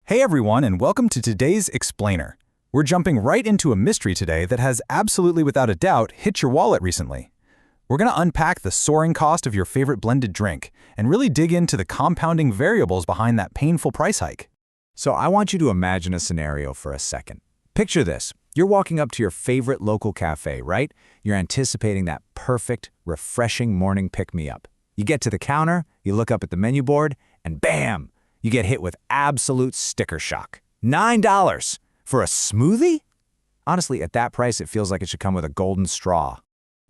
Hey everyone, and welcome to today's Explainer. We're jumping right into a mystery today that has absolutely without a doubt hit your wallet recently. We're going to unpack the soaring cost of your favorite blended drink and really dig into the compounding variables behind that painful price hike. So I want you to imagine a scenario for a second. Picture this. You're walking up to your favorite local cafe, right? You're anticipating that perfect, refreshing morning pick-me-up. You get to the counter, you look up at the menu board, and bam! You get hit with absolute sticker shock. $9 for a smoothie? Honestly, at that price, it feels like it should come with a golden straw.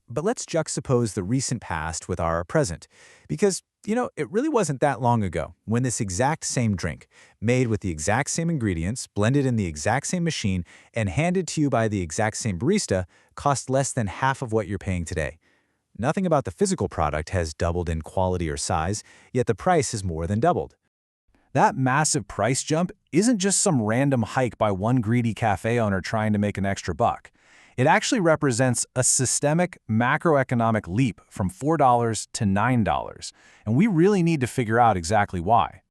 But let's juxtapose the recent past with our present. Because, it really wasn't that long ago when this exact same drink, made with the exact same ingredients, blended in the exact same machine, and handed to you by the exact same barista, cost less than half of what you're paying today. Nothing about the physical product has doubled in quality or size, yet the price has more than doubled. That massive price jump isn't just some random hike by one greedy cafe owner trying to make an extra buck. It actually represents a systemic macroeconomic leap from $4 to $9, and we really need to figure out exactly why.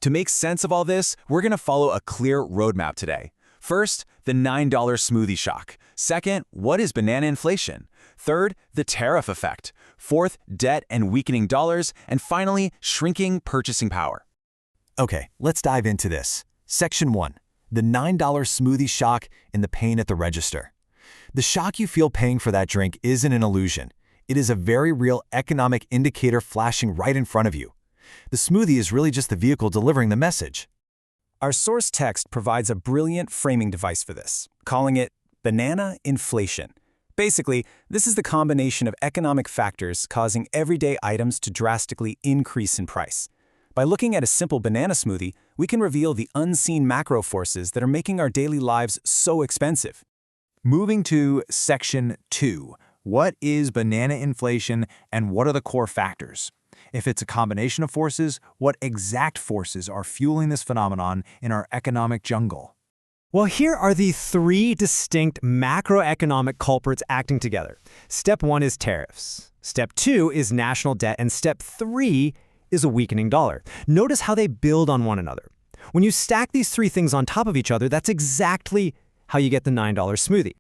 To make sense of all this, we're going to follow a clear roadmap today. First, the $9 smoothie shock. Second, what is banana inflation? Third, the tariff effect. Fourth, debt and weakening dollars. And finally, shrinking purchasing power. Okay, let's dive into this. Section 1. The $9 smoothie shock and the pain at the register. The shock you feel paying for that drink isn't an illusion. It is a very real economic indicator flashing right in front of you. The smoothie is really just the vehicle delivering the message. Our source text provides a brilliant framing device for this, calling it banana inflation. Basically, this is the combination of economic factors causing everyday items to drastically increase in price. By looking at a simple banana smoothie, we can reveal the unseen macro forces that are making our daily lives so expensive. Moving to Section 2. What is banana inflation and what are the core factors? If it's a combination of forces, what exact forces are fueling this phenomenon in our economic jungle? Well, here are the three distinct macroeconomic culprits acting together. Step 1 is tariffs. Step 2 is national debt. And step 3 is a weakening dollar. Notice how they build on one another. When you stack these three things on top of each other, that's exactly how you get the $9 smoothie.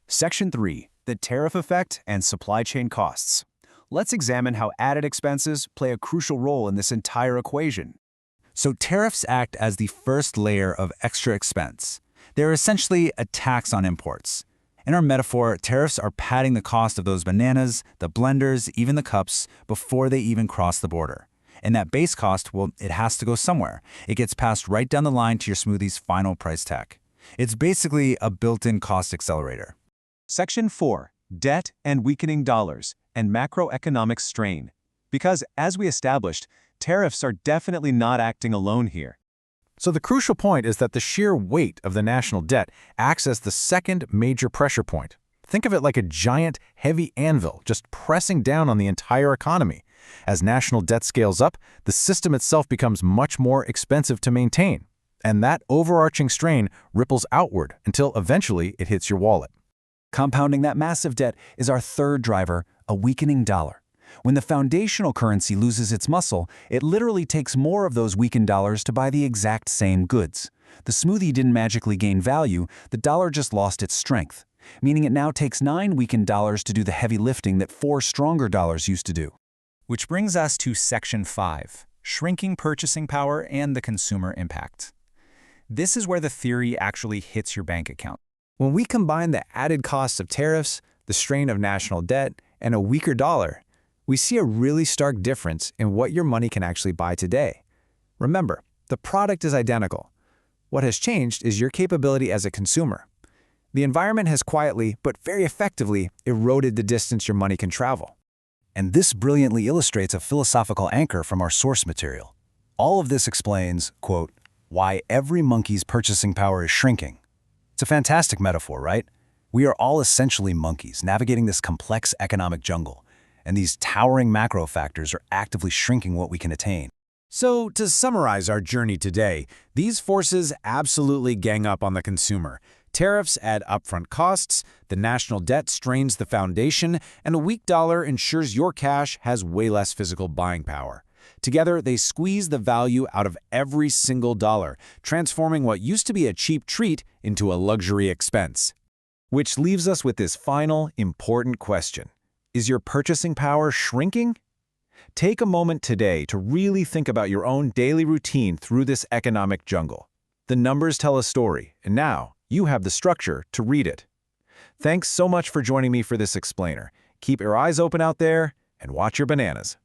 Section 3. The tariff effect and supply chain costs. Let's examine how added expenses play a crucial role in this entire equation. So tariffs act as the first layer of extra expense. They're essentially a tax on imports. In our metaphor, tariffs are padding the cost of those bananas, the blenders, even the cups, before they even cross the border. And that base cost, well, it has to go somewhere. It gets passed right down the line to your smoothie's final price tag. It's basically a built-in cost accelerator. Section 4. Debt and weakening dollars and macroeconomic strain. Because, as we established, tariffs are definitely not acting alone here. So the crucial point is that the sheer weight of the national debt acts as the second major pressure point. Think of it like a giant, heavy anvil just pressing down on the entire economy. As national debt scales up, the system itself becomes much more expensive to maintain. And that overarching strain ripples outward until eventually it hits your wallet. Compounding that massive debt is our third driver, a weakening dollar. When the foundational currency loses its muscle, it literally takes more of those weakened dollars to buy the exact same goods. The smoothie didn't magically gain value, the dollar just lost its strength, meaning it now takes 9 weakened dollars to do the heavy lifting that 4 stronger dollars used to do. Which brings us to Section 5, shrinking purchasing power and the consumer impact. This is where the theory actually hits your bank account. When we combine the added costs of tariffs, the strain of national debt, and a weaker dollar, we see a really stark difference in what your money can actually buy today. Remember, the product is identical. What has changed is your capability as a consumer. The environment has quietly, but very effectively, eroded the distance your money can travel. And this brilliantly illustrates a philosophical anchor from our source material. All of this explains, quote, why every monkey's purchasing power is shrinking. It's a fantastic metaphor, right? We are all essentially monkeys navigating this complex economic jungle, and these towering macro factors are actively shrinking what we can attain. So, to summarize our journey today, these forces absolutely gang up on the consumer. Tariffs add upfront costs, the national debt strains the foundation, and a weak dollar ensures your cash has way less physical buying power. Together, they squeeze the value out of every single dollar, transforming what used to be a cheap treat into a luxury expense. Which leaves us with this final, important question. Is your purchasing power shrinking? Take a moment today to really think about your own daily routine through this economic jungle. The numbers tell a story, and now you have the structure to read it. Thanks so much for joining me for this explainer. Keep your eyes open out there and watch your bananas.